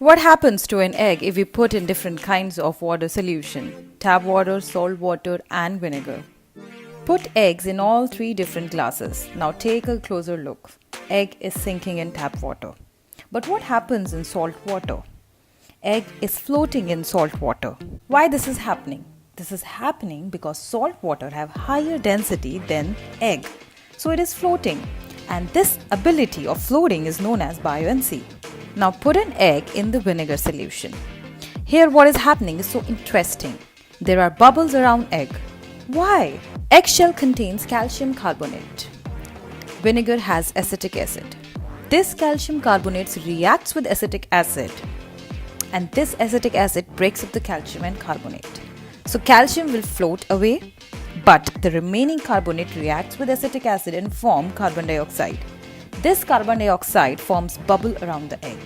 What happens to an egg if we put in different kinds of water solution? Tap water, salt water, and vinegar. Put eggs in all three different glasses. Now take a closer look. Egg is sinking in tap water. But what happens in salt water? Egg is floating in salt water. Why this is happening? This is happening because salt water have higher density than egg. So it is floating. And this ability of floating is known as buoyancy. Now put an egg in the vinegar solution. Here what is happening is so interesting. There are bubbles around egg. Why? Eggshell contains calcium carbonate. Vinegar has acetic acid. This calcium carbonate reacts with acetic acid, and this acetic acid breaks up the calcium and carbonate. So calcium will float away, but the remaining carbonate reacts with acetic acid and form carbon dioxide. This carbon dioxide forms bubble around the egg.